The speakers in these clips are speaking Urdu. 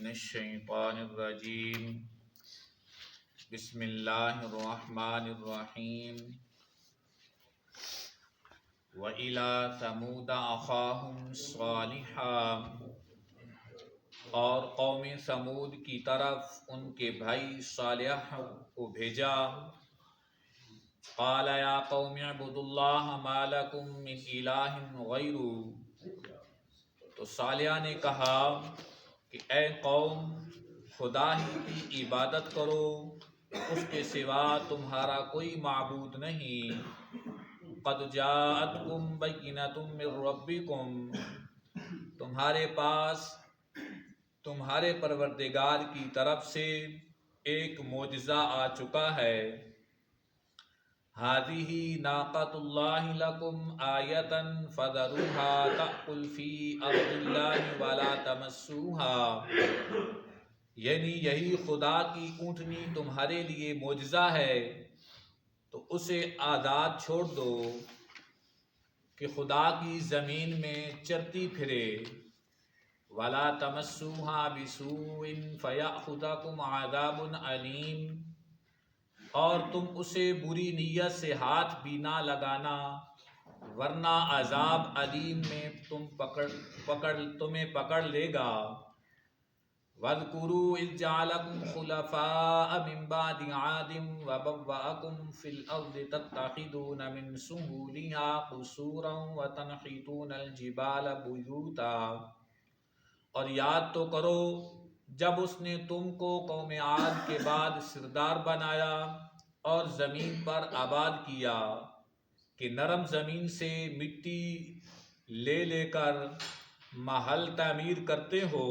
الشیطان الرجیم بسم اللہ الرحمن الرحیم وَإِلَىٰ ثَمُودَ أَخَاهُمْ صَالِحًا، اور قوم ثمود کی طرف ان کے بھائی صالح کو بھیجا۔ قَالَ يَا قَوْمِ اعْبُدُوا اللَّهَ مَا لَكُم مِّنْ إِلَٰهٍ غَيْرُهُ، تو صالح نے کہا کہ اے قوم، خدا ہی کی عبادت کرو، اس کے سوا تمہارا کوئی معبود نہیں۔ قد جاءتکم بینۃ من ربکم، تمہارے پاس تمہارے پروردگار کی طرف سے ایک معجزہ آ چکا ہے۔ هذه ناقۃ اللہ لکم آیۃ فذروها تأکل فی ارض اللہ ولا تمسوها، یعنی یہی خدا کی اونٹنی تمہارے لیے معجزہ ہے، تو اسے آزاد چھوڑ دو کہ خدا کی زمین میں چرتی پھرے۔ وَلَا تَمَسُّوهَا بِسُوءٍ فَيَأْخُذَكُمْ عَذَابٌ عَلِيمٌ، اور تم اسے بری نیت سے ہاتھ بھی نہ لگانا، ورنہ عذاب علیم میں تمہیں پکڑ لے گا۔ وَاذْكُرُوا إِذْ جَعَلَكُمْ خُلَفَاءَ مِنْ بَعْدِ عَادٍ وَبَوَّأَكُمْ فِي الْأَرْضِ تَتَّخِذُونَ مِنْ سُهُولِهَا قُصُورًا وَتَنْحِتُونَ الْجِبَالَ بُيُوتًا، اور یاد تو کرو جب اس نے تم کو قوم عاد کے بعد سردار بنایا اور زمین پر آباد کیا کہ نرم زمین سے مٹی لے لے کر محل تعمیر کرتے ہو،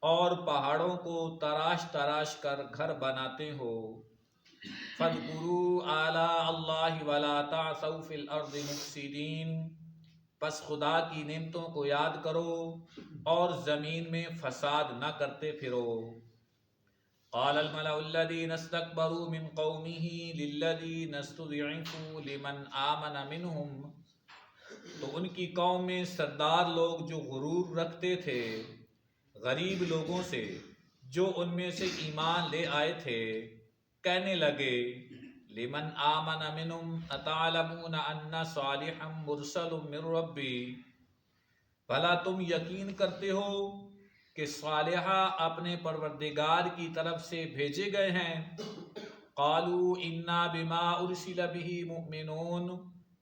اور پہاڑوں کو تراش تراش کر گھر بناتے ہو۔ فاذکروا آلاء اللہ ولا تعثوا فی الارض مفسدین، پس خدا کی نعمتوں کو یاد کرو اور زمین میں فساد نہ کرتے پھرو۔ قال الملأ الذین استکبروا من قومہ للذین استضعفوا لمن آمن منہم، تو ان کی قوم میں سردار لوگ جو غرور رکھتے تھے غریب لوگوں سے جو ان میں سے ایمان لے آئے تھے، کہنے لگے لمن آمن منہم اتعلمون ان صالحا مرسل من ربی، بھلا تم یقین کرتے ہو کہ صالحہ اپنے پروردگار کی طرف سے بھیجے گئے ہیں؟ قالوا انا بما ارسل به مؤمنون،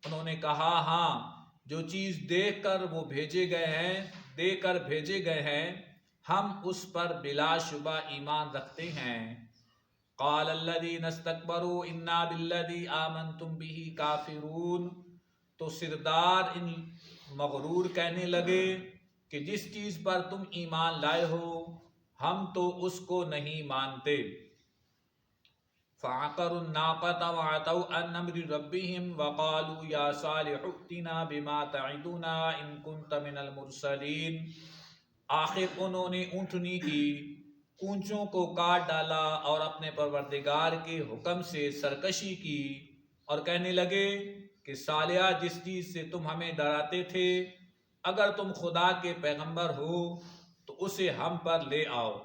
انہوں نے کہا ہاں، جو چیز دیکھ کر وہ بھیجے گئے ہیں ہم اس پر بلا شبہ ایمان رکھتے ہیں۔ قال الذین استکبروا انا بالذی آمنتم به کافرون، تو سردار ان مغرور کہنے لگے کہ جس چیز پر تم ایمان لائے ہو ہم تو اس کو نہیں مانتے۔ فعقروا الناقۃ وعتوا عن امر ربهم وقالوا یا صالح ائتنا بما تعدنا ان كنت من المرسلین، آخر انہوں نے اونٹنی کی کونچوں کو کاٹ ڈالا اور اپنے پروردگار کے حکم سے سرکشی کی، اور کہنے لگے کہ صالح جس چیز سے تم ہمیں ڈراتے تھے، اگر تم خدا کے پیغمبر ہو تو اسے ہم پر لے آؤ۔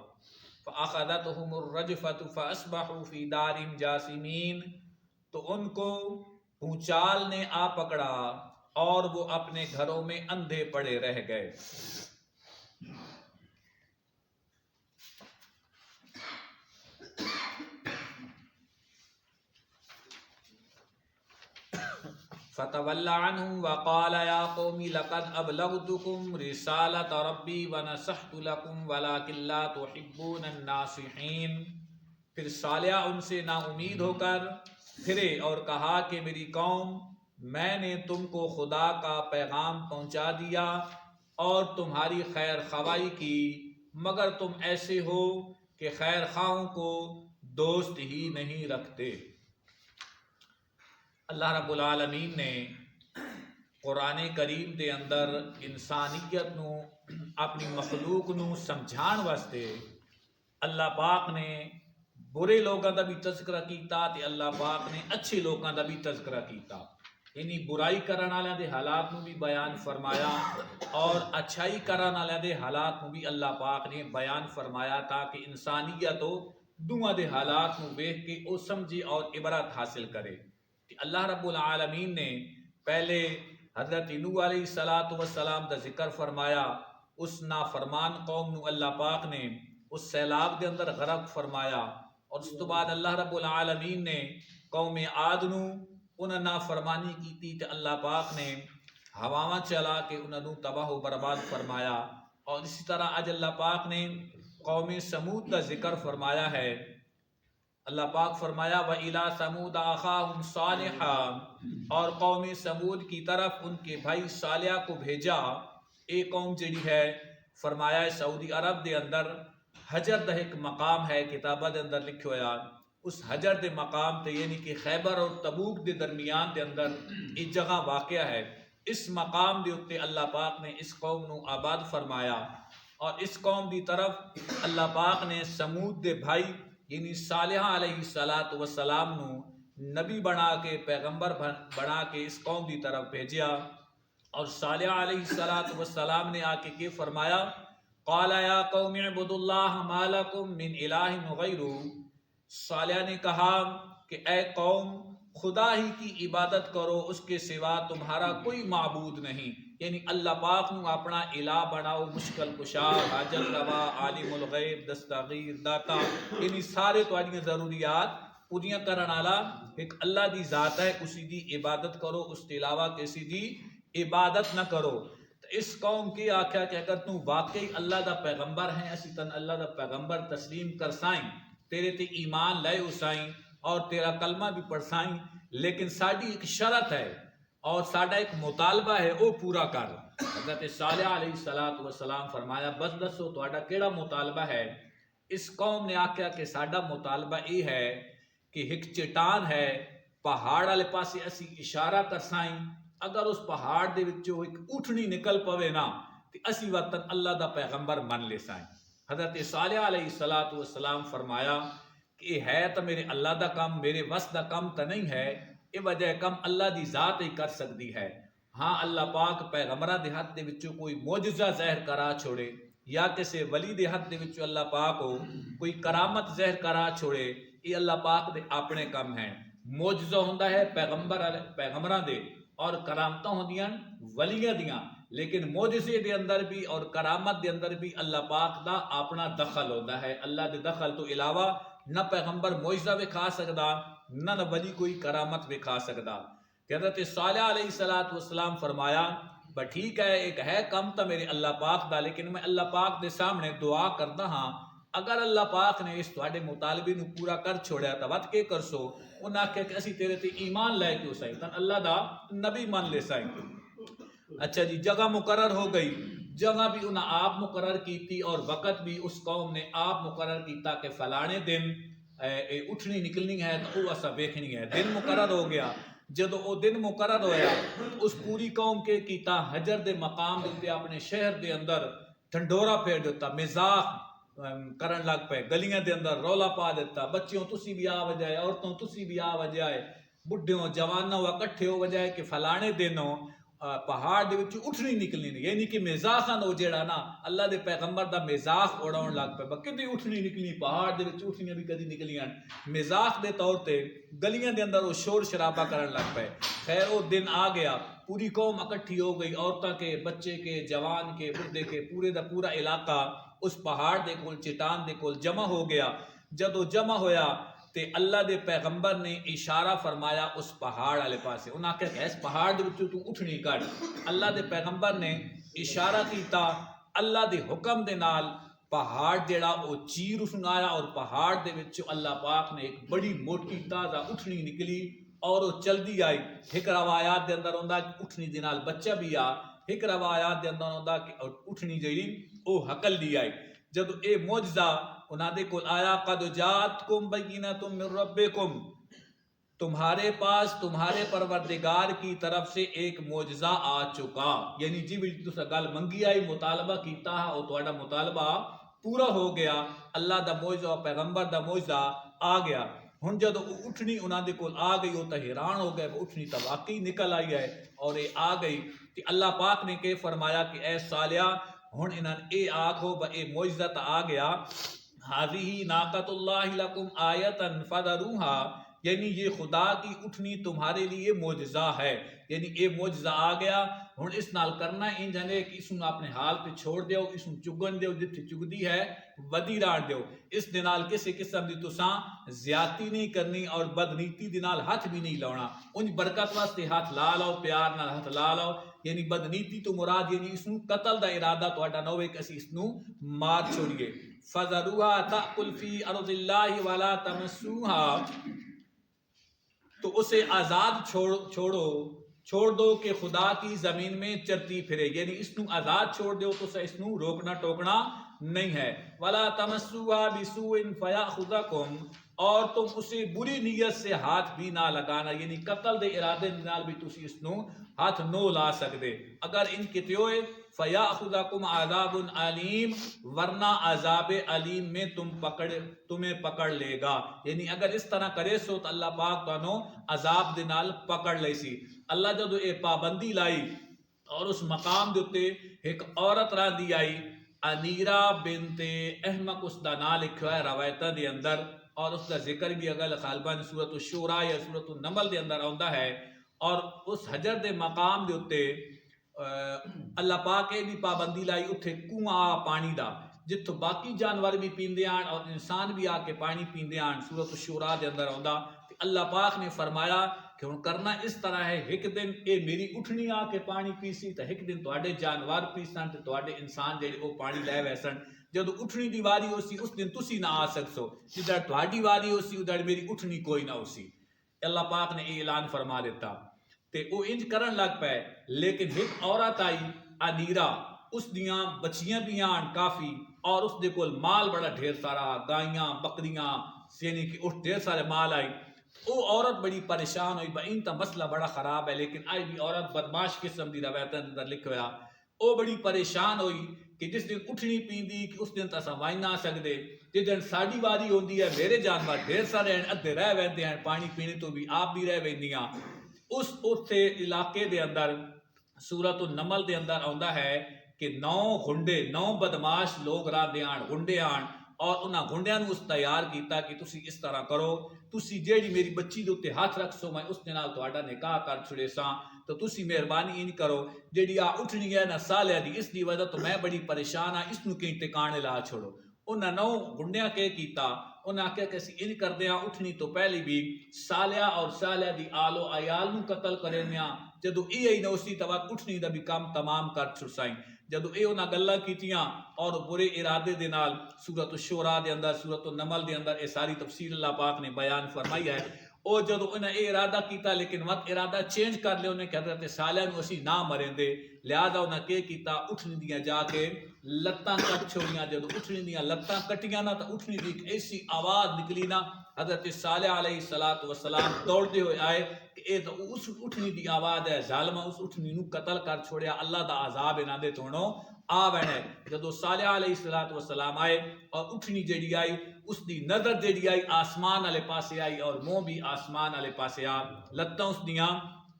فَأَخَذَتْهُمُ الرَّجْفَةُ فَأَصْبَحُوا فِي دَارِهِمْ جَاثِمِينَ، تو ان کو بھونچال نے آ پکڑا اور وہ اپنے گھروں میں اندھے پڑے رہ گئے۔ فَتَوَلَّ عَنْهُمْ وَقَالَ يَا قَوْمِ لَقَدْ أَبْلَغْتُكُمْ رِسَالَةَ رَبِّي وَنَصَحْتُ لَكُمْ وَلَٰكِن لَّا تُحِبُّونَ النَّاصِحِينَ، پھر صالح ان سے نا امید ہو کر پھرے اور کہا کہ میری قوم، میں نے تم کو خدا کا پیغام پہنچا دیا اور تمہاری خیر خواہی کی، مگر تم ایسے ہو کہ خیر خواہوں کو دوست ہی نہیں رکھتے۔ اللہ رب العالمین نے قرآن کریم دے اندر انسانیت نو اپنی مخلوق نو سمجھان واسطے اللہ پاک نے برے لوگوں کا بھی تذکرہ کیتا تے اللہ پاک نے اچھے لوگوں کا بھی تذکرہ کیتا۔ یعنی برائی کرن والے دے حالات نو بھی بیان فرمایا اور اچھائی کرن والے دے حالات نو بھی اللہ پاک نے بیان فرمایا تاکہ انسانیت دونوں دے حالات نو دیکھ کے او سمجھے اور عبرت حاصل کرے کہ اللہ رب العالمین نے پہلے حضرت نوح علیہ السلام دا ذکر فرمایا، اس نافرمان قوم نو اللہ پاک نے اس سیلاب دے اندر غرق فرمایا، اور اس تو بعد اللہ رب العالمین نے قوم عاد نو انہاں نافرمانی کیتی تے اللہ پاک نے ہواواں چلا کے انہاں نو تباہ و برباد فرمایا، اور اسی طرح اج اللہ پاک نے قوم سمود کا ذکر فرمایا ہے۔ اللہ پاک فرمایا وَإِلَىٰ ثَمُودَ أَخَاهُمْ صَالِحًا، اور قوم سمود کی طرف ان کے بھائی صالح کو بھیجا۔ ایک قوم جڑی ہے فرمایا سعودی عرب دے اندر حجر دا ایک مقام ہے، کتابہ دے اندر لکھو ہویا، اس حجر دے مقام تے یعنی کہ خیبر اور تبوک دے درمیان دے اندر ایک جگہ واقع ہے، اس مقام دے اتے اللہ پاک نے اس قوم نو آباد فرمایا، اور اس قوم دی طرف اللہ پاک نے سمود دے بھائی یعنی صالح علیہ السلام نو نبی بنا کے پیغمبر بنا کے اس قوم دی طرف بھیجیا، اور صالح علیہ السلام نے آ کے فرمایا قال یا قوم اعبدوا اللہ ما لکم من الہ غیرہ، صالح نے کہا کہ اے قوم خدا ہی کی عبادت کرو، اس کے سوا تمہارا کوئی معبود نہیں، یعنی اللہ پاک نو اپنا الہ بناؤ، مشکل کشا، حاجت روا، عالم الغیب، دستگیر، داتا، یعنی سارے تواڈیاں ضروریات پوریاں کرن والا ایک اللہ دی ذات ہے، اسی دی عبادت کرو، اس کے علاوہ کسی دی عبادت نہ کرو۔ اس قوم کی آکھیا کہ اگر تو واقعی اللہ دا پیغمبر ہیں، اسی تن اللہ دا پیغمبر تسلیم کر سائیں، تیرے تے ایمان لائے اسائیں اور تیرا کلمہ بھی پڑھ سائیں، لیکن ساڈی ایک شرط ہے اور ساڈا ایک مطالبہ ہے، وہ پورا کر۔ حضرت صالح علیہ السلام فرمایا بس دسو تہاڈا کیڑا مطالبہ ہے؟ اس قوم نے آکھیا کہ ساڈا مطالبہ یہ ہے کہ ایک چٹان ہے، پہاڑ والے پاسے اسی اشارہ کر سائیں، اگر اس پہاڑ دے وچوں ایک اٹھنی نکل پوے نا تے اسی وقت اللہ دا پیغمبر من لے سائیں۔ حضرت صالح علیہ السلام فرمایا کہ یہ ہے تو میرے اللہ دا کم، میرے وس دا کم تو نہیں ہے، یہ وجہ کم اللہ دی ذات ہی کر سکتی ہے۔ ہاں اللہ پاک پیغمبراں دے ہاتھ دے وچوں کوئی معجزہ ظاہر کرا چھوڑے، یا کسی ولی دے ہاتھ دے وچوں اللہ پاک ہو کوئی کرامت ظاہر کرا چھوڑے، یہ اللہ پاک دے اپنے کم ہیں۔ معجزہ ہوندا ہے پیغمبراں دے اور کرامتاں ہوندیاں ولیاں دیاں، لیکن معجزے دے اندر بھی اور کرامت دے اندر بھی اللہ پاک دا اپنا دخل ہوتا ہے۔ اللہ دے دخل تو علاوہ نہ پیغمبر معجزہ وکھا سکدا، نہ ولی کوئی کرامت وکھا سکدا۔ حضرت صالح علیہ السلام فرمایا بس ٹھیک ہے، ایک ہے کم تو میرے اللہ پاک دا، لیکن میں اللہ پاک دے سامنے دعا کردا ہاں، اگر اللہ پاک نے اس تواڈے مطالبے نو پورا کر چھوڑیا تو وت کے کرسو؟ انہاں آکھیا کہ اسی تیرے تے ایمان لے کے سائیں تن اللہ دا نبی من لے سائیں۔ اچھا جی، جگہ مقرر ہو گئی، جگہ بھی انہاں آپ مقرر کیتی اور وقت بھی اس قوم نے آپ مقرر کیتا کہ فلانے دن اٹھنی نکلنی ہے تو وہ اسا ویکھنی ہے۔ دن مقرر ہو گیا، جدو وہ دن مقرر ہویا اس پوری قوم کے کیتا حجر دے مقام دے اپنے شہر دے اندر ٹھنڈورا پھیر دیتا، مزاح کرن لگ پے، گلیاں دے اندر رولا پا دیتا، بچیوں تسی بھی آ وجائے، عورتوں تسی بھی آ وجائے، بڈھیوں جوانوں اکٹھے ہو وجائے کہ فلانے دنوں پہاڑ دے وچ اٹھنی نکلنی، یعنی کہ مزاحاں او جیڑا نا اللہ دے پیغمبر دا مزاح اڑاون لگ پے، کدی اٹھنی نکلی، پہاڑ دے وچ اٹھنیاں بھی کدی نکلیاں، مزاح دے طور تے گلیاں دے اندر وہ شور شرابہ کرن لگ پے۔ خیر وہ دن آ گیا، پوری قوم اکٹھی ہو گئی، عورتاں کے، بچے کے، جوان کے، بڈھے کے، پورے دا پورا علاقہ اس پہاڑ دے کول، چٹان دے کول جمع ہو گیا۔ جدو جمع ہویا تے اللہ دے پیغمبر نے اشارہ فرمایا اس پہاڑ والے پاسے، انہاں کہا کہ اس پہاڑ دے وچوں تو اٹھنی کڈ۔ اللہ دے پیغمبر نے اشارہ کیتا، اللہ دے حکم دے نال پہاڑ جڑا او چیر اٹھنایا، اور پہاڑ دے وچوں اللہ پاک نے ایک بڑی موٹی تازہ اٹھنی نکلی اور وہ چلدی آئی۔ ایک روایات دے اندر ہوندا کہ اٹھنی دے نال بچہ بھی آ، ایک روایات دے اندر ہوندا کہ اٹھنی جڑی او حقل دی آئی۔ جب اے معجزہ انہاں دے کول آیا قد جاءتکم بینۃ من ربکم، تمہارے پاس تمہارے پروردگار کی طرف سے ایک معجزہ آ چکا، یعنی جی بھی تسا گل منگی آئی، مطالبہ کیتا ہے اور تہاڈا مطالبہ پورا ہو گیا، اللہ دا معجزہ، پیغمبر دا معجزہ آ گیا۔ ہن جدو اٹھنی انہاں دے کول آ گئی وہ تو حیران ہو گئے، اٹھنی تو واقعی نکل آئی ہے اور یہ آ گئی کہ اللہ پاک نے کہ فرمایا کہ اے صالحہ ہن انہاں اے آکھو اے معجزہ تو آ گیا، ہذہ ناقۃ اللہ لکم آیۃ فذروها، یعنی یہ خدا کی اٹھنی تمہارے لیے معجزہ ہے، یعنی یہ معجزہ آ گیا ہن اس نال کرنا انج ہے کہ اس نوں اپنے حال پہ چھوڑ دیو، اس نوں چگن دیو جتھے چگدی ہے ودی ران دیو، اس دے نال کسی قسم دی تساں زیادتی نہیں کرنی اور بدنیتی دے نال ہاتھ بھی نہیں لاؤنا، انج برکت واسطے ہاتھ لا لو، پیار نال ہاتھ لا لو، یعنی بدنیتی تو مراد یعنی اس نوں قتل دا ارادہ تہاڈا نہ ہوئے کہ اسی اس نوں مار چھوڑیے، فذروها تأکل فی ارض اللہ ولا تمسوها، تو اسے آزاد چھوڑ دو کہ خدا کی زمین میں چرتی پھرے، یعنی اس نوں آزاد چھوڑ دو تو اس نوں روکنا ٹوکنا نہیں ہے، ولا تمسوها بسوء فیاخذکم، اور تم اسے بری نیت سے ہاتھ بھی نہ لگانا، یعنی قتل دے ارادے نال بھی تسی اس نوں ہاتھ نو لا سکدے، اگر ان کیتے ہوئے فیاخذکم عذاب علیم، ورنہ عذاب علیم میں تمہیں پکڑ لے گا، یعنی اگر اس طرح کرے سو تو اللہ پاک تانوں عذاب دے نال پکڑ لے سی۔ اللہ جدو اے پابندی لائی اور اس مقام دے اتے ایک عورت راندی آئی، انیرہ بنت احمق اس دا نام لکھا ہے روایتہ دے اندر، اور اس کا ذکر بھی اگر غالباً سورۃ الشورى یا سورۃ النمل دے اندر آندا ہے، اور اس حجر دے مقام دے اتے اللہ پاک اے بھی پابندی لائی اتھے کنواں پانی دا جتھوں باقی جانور بھی پیندے آن اور انسان بھی آ کے پانی پیندے آن، سورۃ الشورى دے اندر آندا، اللہ پاک نے فرمایا کہ ہن کرنا اس طرح ہے، ایک دن اے میری اٹھنی آ کے پانی پیسی تو ایک دن تواڈے جانور پیسن تے تواڈے انسان جڑے او پانی لے ویسن، جدو اٹھنی دی واری ہو سی اس دن تسی نہ آ سکسو، جدھر تواڈی واری ہو سی ادھر میری اٹھنی کوئی نہ ہو سی، اللہ پاک نے اعلان فرما دیتا تے او انج کرن لگ پے، لیکن ایک عورت آئی انیرہ، اس دیاں بچیاں بھی آن کافی، اور اس دے کول مال بڑا ڈھیر سارا، گائیاں بکریاں، یعنی کہ اس ڈھیر سارے مال آئی، او عورت بڑی پریشان ہوئی، بھائی ان تا مسئلہ بڑا خراب ہے، لیکن آئی بھی عورت بدماش قسم دی روایتاں اندر لکھ ہویا، او بڑی پریشان ہوئی کہ جس دن اٹھنی پیندی کہ اس دن تا اساں وائی نہ سکدے، جس دن ساڈی واری ہوندی ہے میرے جانور ڈھیر سارے ہیں، ادھے رہ ویندے ہیں پانی پینے تو بھی آپ بھی رہ ویندیاں، اس اتھے علاقے دے اندر سورۃ النمل دے اندر آندا ہے کہ 9 گھنڈے 9 بدماش لوگ راندے آن گھنڈے آن، اور انہاں گھنڈیاں نوں اس تیار کیتا کہ تسی اس طرح کرو، تسی جیڑی میری بچی دے اوتے ہاتھ رکھ سو میں اس دے نال تہاڈا نکاح کر چھڑے ساں، تو تسی مہربانی انج کرو جیڑی آ اٹھنی ہے نا صالحہ دی اس دی وجہ تو میں بڑی پریشان ہاں، اس نوں کہیں ٹکانے لا چھوڑو، انہاں 9 گھنڈیاں کے کیتا، انہاں آکھیا کہ اسی انج کردیاں اٹھنی تو پہلے بھی صالحہ اور صالحہ دی آل و عیال نوں قتل کریندیاں، جدو ای نہ اسی تو اٹھنی دا بھی کام تمام کر چھڑسائیں، جدو اے انہاں گلاں کیتیاں اور برے ارادے دے نال سورۃ الشورى دے اندر سورۃ النمل دے اندر اے ساری تفصیل اللہ پاک نے بیان فرمائی ہے، او جدو انہاں اے ارادہ کیتا لیکن وقت ارادہ چینج کر لے انہیں کہ حضرت صالحہ نو اسی نہ مرین دے، لہذا انہاں کے کیتا اٹھنی دیاں جا کے لتاں کٹ چھوڑیاں، جدو اٹھنی دیاں لتاں کٹیاں نا تو اٹھنی دی ایک ایسی آواز نکلی نا، حضرت صالح علیہ السلام دوڑتے ہوئے آئے کہ اے تو اس اٹھنی دی آواز ہے، ظالمہ اس اٹھنی نو قتل کر چھوڑیا، اللہ دا عذاب انہاں دے تھونوں آ وینے، جدو صالح علیہ السلام آئے اور اٹھنی جڑی آئی اس دی نظر جڑی آئی آسمان والے پاسے آئی اور منہ بھی آسمان والے پاسے آ، لتاں اس دیاں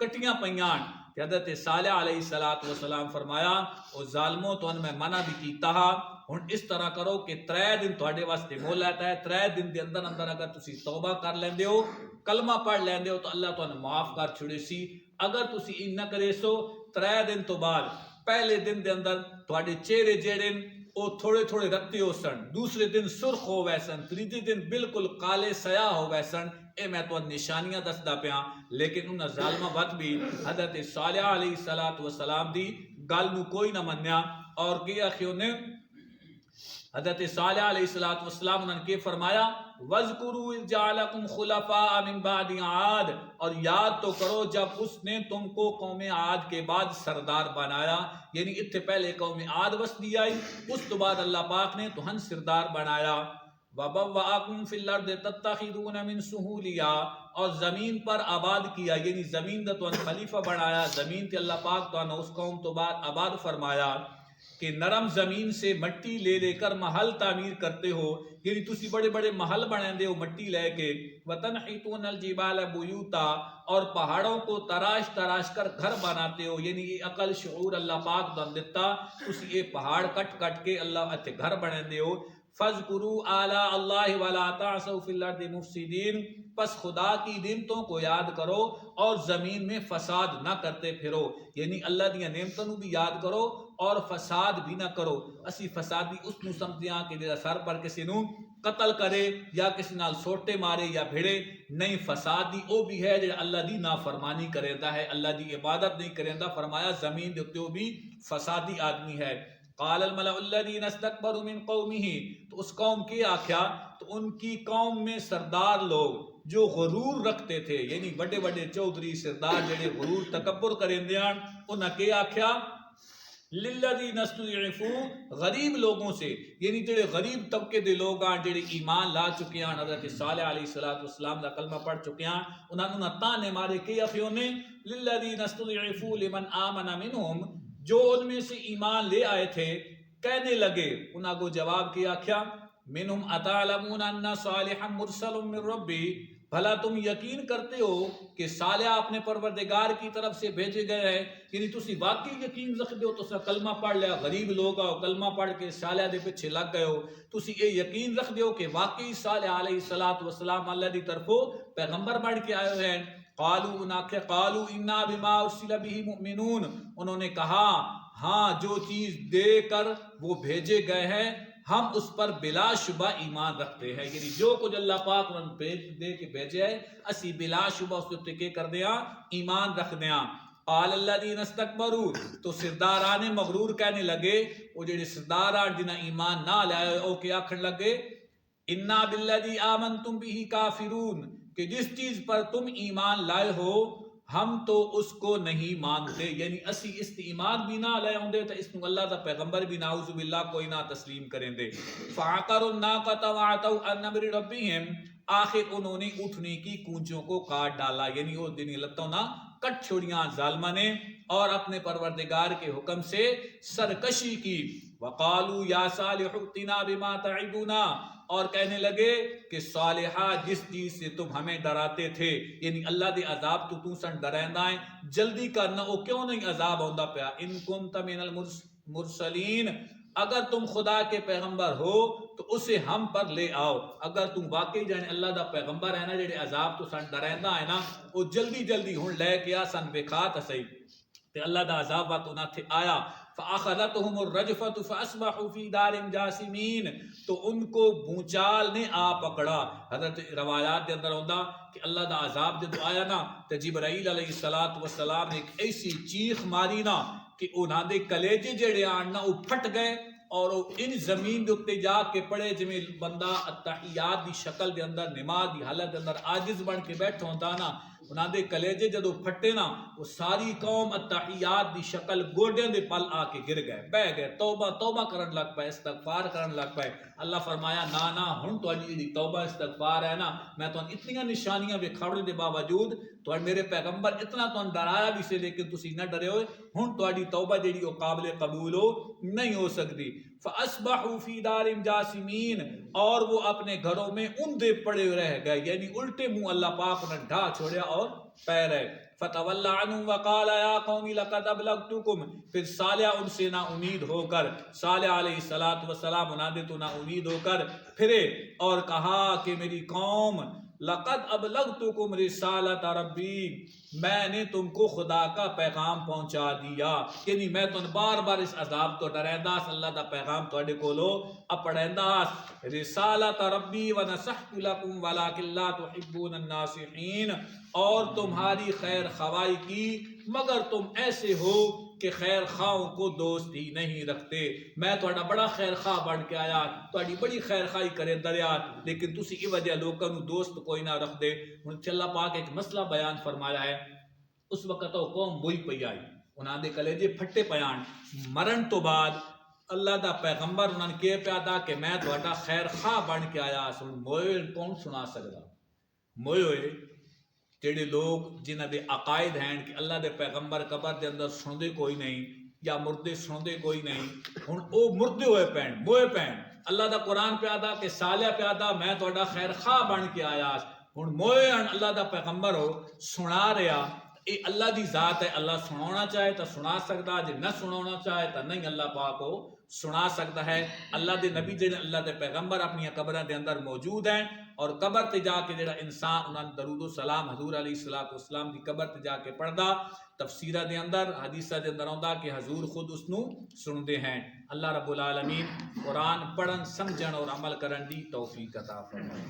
کٹیاں پیاں، کہ حضرت صالح علیہ السلام فرمایا او ظالمو تو میں منع بھی کیتا ہا، ہن اس طرح کرو کہ 3 دن تہاڈے واسطے مہلت ہے، 3 دن دے اندر اندر اگر تسی توبہ کر لیندے ہو کلمہ پڑھ لیندے ہو تو اللہ تانوں معاف کر چھڑے سی، اگر تسی ان نہ کرے سو 3 دن تو بعد پہلے دن دے اندر تہاڈے چہرے جڑے او تھوڑے تھوڑے رتے ہو سن، دوسرے دن سرخ ہو ویسن، تیجے دن بالکل کالے سیاہ ہو ویسن، اے میں تو نشانیاں دسدا پیاں، لیکن انہاں ظالمہ وقت بھی حضرت صالح علیہ السلام دی گل نو کوئی نہ منیا، اور کیا کہ انہیں حضرت صالح علیہ السلام نے کہ فرمایا وَذْكُرُوا إِذْ جَعَلَكُمْ خُلَفَاءَ مِنْ بَعْدِ عَادٍ، اور یاد تو کرو جب اس نے تم کو قوم عاد کے بعد سردار بنایا، یعنی اتنے پہلے قوم عاد وسدی آئی اس تو بعد اللہ پاک نے تہن سردار بنایا، وَبَوَّأَكُمْ فِي الْأَرْضِ تَتَّخِذُونَ مِنْ سُهُولِهَا، اور زمین پر آباد کیا، یعنی زمین دا تہن خلیفہ بنایا، زمین تے اللہ پاک تہن اس قوم تو بعد آباد فرمایا، کہ نرم زمین سے مٹی لے لے کر محل تعمیر کرتے ہو، یعنی تسی بڑے بڑے محل بناندے ہو مٹی لے کے، وَتَنْحِتُونَ الْجِبَالَ بُيُوتًا، اور پہاڑوں کو تراش تراش کر گھر بناتے ہو، یعنی یہ عقل شعور اللہ پاک دن دیتا، تسی یہ پہاڑ کٹ کٹ کے اللہ اتھے گھر بناندے ہو۔ فَاذْكُرُوا آلَاءَ اللَّهِ وَلَا تَعْثَوْا فِي الْأَرْضِ مُفْسِدِينَ، پس خدا کی نعمتوں کو یاد کرو اور زمین میں فساد نہ کرتے پھرو، یعنی اللہ دیا نعمتوں بھی یاد کرو اور فساد بھی نہ کرو۔ اسی فسادی اس نو سمجھتے ہیں کہ جیسا سر پر کسی نو قتل کرے یا کسی نال سوٹے مارے یا بھیڑے، نہیں، فسادی او بھی ہے جو اللہ دی نافرمانی کریندا ہے، اللہ دی عبادت نہیں کریندا، فرمایا زمین دے اوتے بھی فسادی آدمی ہے۔ قال الملأ الذين استكبروا من قومه، تو اس قوم کی آکھیا، تو ان کی قوم میں سردار لوگ جو غرور رکھتے تھے، یعنی بڑے بڑے چودھری سردار جڑے غرور تکبر کریندے ہیں، انہاں کی آکھیا، للذین استضعفوا، غریب لوگوں سے، یعنی جڑے غریب طبقے دے لوگ ہیں جڑے ایمان لا چکے ہیں، حضرت صالح علیہ السلام دا کلمہ پڑھ چکے ہیں، انہاں تانے مارے کی آکھیوں نے، للذین استضعفوا لمن آمن منہم، جو ان میں سے ایمان لے آئے تھے، کہنے لگے، انہاں کو جواب کیا کیا، منہم اتعلمون ان صالحا مرسل من ربی، بھلا تم یقین کرتے ہو کہ صالح اپنے پروردگار کی طرف سے بھیجے گئے ہیں، یعنی تسی واقعی یقین رکھتے ہو، تو کلمہ پڑھ لیا، غریب لوگ ہو کلمہ پڑھ کے صالح دے پیچھے لگ گئے ہو، تسی یہ یقین رکھتے ہو کہ واقعی صالح علیہ السلام اللہ دی طرفوں پیغمبر بن کے آئے ہوئے ہیں۔ قالوا انا بما ارسل به مؤمنون، انہوں نے کہا ہاں جو چیز دے کر وہ بھیجے گئے ہیں ہم اس پر بلا شبہ ایمان رکھتے ہیں، یعنی جو کچھ اللہ پاک نے دے کے بھیجے ہے اسی بلا شبہ اس پر کے کر دیا ایمان رکھ دیا۔ قال الذین استکبروا، تو سرداران مغرور کہنے لگے، وہ جڑے سرداران جنہیں ایمان نہ لائے او کے آکھن لگے، انا بالذی آمنتم به کافرون، کہ جس چیز پر تم ایمان لائے ہو ہم تو اس کو نہیں مانتے، یعنی اسی اس ایمان بھی نہ لے ہوندے تو اس کو اللہ دا پیغمبر بھی نعوذ باللہ کوئی نہ تسلیم کریں دے۔ فعقروا الناقۃ وعتوا عن امر ربہم، آخر انہوں نے اٹھنے کی کونچوں کو کاٹ ڈالا، یعنی وہ دنی لتوں نہ کٹ چھوڑیاں ظالمہ نے اور اپنے پروردگار کے حکم سے سرکشی کی۔ وقالوا یا صالح ائتنا بما تعدنا، اور کہنے لگے کہ صالحہ جس چیز سے تم ہمیں ڈراتے تھے، یعنی اللہ دے عذاب تو سن ڈریندا ہے، جلدی کرنا، وہ کیوں نہیں عذاب ہوندا پیا، ان کنت من المرسلین، اگر تم خدا کے پیغمبر ہو تو اسے ہم پر لے آؤ، اگر تم واقعی جانے اللہ دا پیغمبر ہے نا، جڑے عذاب تو سن ڈریندا ہے نا، وہ جلدی جلدی ہن لے کے آ سن بکھا تا صحیح، تے اللہ دا عذاب وقت انہاں تھے آیا۔ فَأَخَذَتْهُمُ الرَّجْفَةُ فَأَصْبَحُوا فِي دَارِهِمْ جَاثِمِينَ، تو ان کو بھونچال نے آ پکڑا۔ حضرت روایات کے اندر ہوتا کہ اللہ دا عذاب جب آیا نا تو جبرائیل علیہ السلام نے ایک ایسی چیخ ماری نا کہ انہاں دے کلیجے جڑے آن نا وہ پھٹ گئے، اور ان زمین دے اتے جا کے پڑے جویں بندہ اتحیات دی شکل دے اندر نماز دی حالت دے اندر عاجز بن کے بیٹھا ہوندا نا، انہاں دے کلیجے جدو پھٹے نا، وہ ساری قوم اتحیات دی شکل گوڈیاں دے پل آ کے گر گئے، بہ گئے، توبہ توبہ کرن لگ پائے، استغفار کرن لگ پائے۔ اللہ فرمایا نا ہن تہاڈی جڑی توبہ استغفار ہے نا، میں تہاڈی اتنی نشانیاں وکھاونے دے باوجود تہاڈے میرے پیغمبر اتنا تہاڈوں ڈرایا بھی سے لیکن تسی نہ ڈرے ہوئے، ہن تہاڈی توبہ جڑی وہ قابل قبول ہو نہیں ہو سکتی۔ فَأَصْبَحُوا فِي دَارِهِمْ جَاثِمِينَ، اور وہ اپنے گھروں میں اندھے پڑے رہ گئے، یعنی الٹے منہ اللہ پاک نے ڈھا چھوڑیا اور پہ رہے۔ فَتَوَلَّ عَنْهُمْ وَقَالَ يَا قَوْمِ لَقَدْ أَبْلَغْتُكُمْ، پھر صالح ان سے نا امید ہو کر، صالح علیہ السلام انہاں دے تو نا امید ہو کر پھرے اور کہا کہ میری قوم، لَقَدْ أَبْلَغْتُكُمْ رِسَالَةَ رَبِّي، میں نے تم کو خدا کا پیغام پہنچا دیا، یعنی میں تم بار بار اس عذاب تو ڈریندا، اللہ دا پیغام تواڈے کولو اپڑیندا، رسالۃ ربی ونصحت لکم ولکن لا تحبون الناصحین، اور تمہاری خیر خواہی کی مگر تم ایسے ہو کہ خیر خواہوں کو دوست ہی نہیں رکھتے۔ میں تہاڈا بڑا خیر خواہ بن کے آیا، تہاڈی بڑی خیر خواہی کرے دریا، لیکن تسی کی وجہ لوکاں نو دوست کوئی نہ رکھ دے۔ ہن اللہ پاک ایک مسئلہ بیان فرمایا ہے، اس وقت وہ قوم بوئی پئی آئی، انہاں دے کلیجے پھٹے پیان، مرن تو بعد اللہ دا پیغمبر انہاں نے کہہ پیا دا کہ میں تہاڈا خیر خواہ بن کے آیا سن۔ موئے کون سنا سکدا؟ موئے جڑے لوگ جنہاں دے عقائد ہیں کہ اللہ دے پیغمبر قبر دے اندر سندے کوئی نہیں، یا مردے سنتے کوئی نہیں. ہن او مردے ہوئے پین موئے پین. اللہ دا قرآن پہ آدا کہ سالیا پہ آدا میں تہاڈا خیر خواہ بن کے آیا. ہن موئے اللہ دا پیغمبر ہو سنا رہا. اے اللہ دی ذات ہے. اللہ سنانا چاہے تو سنا سکتا, جے نہ سنانا چاہے تو نہیں اللہ پاک کو سنا سکتا ہے. اللہ دے نبی جڑے اللہ دے پیغمبر اپنی قبراں دے اندر موجود ہیں, اور قبر تے جا کے جڑا انسان انہاں درود و سلام حضور علیہ الصلوۃ والسلام دی قبر تے جا کے پڑھدا, تفسیرہ دے اندر حدیثہ دے اندر آندا کہ حضور خود اس نو سندے ہیں. اللہ رب العالمین قرآن پڑھن سمجھن اور عمل کرن دی توفیق عطا فرمائے.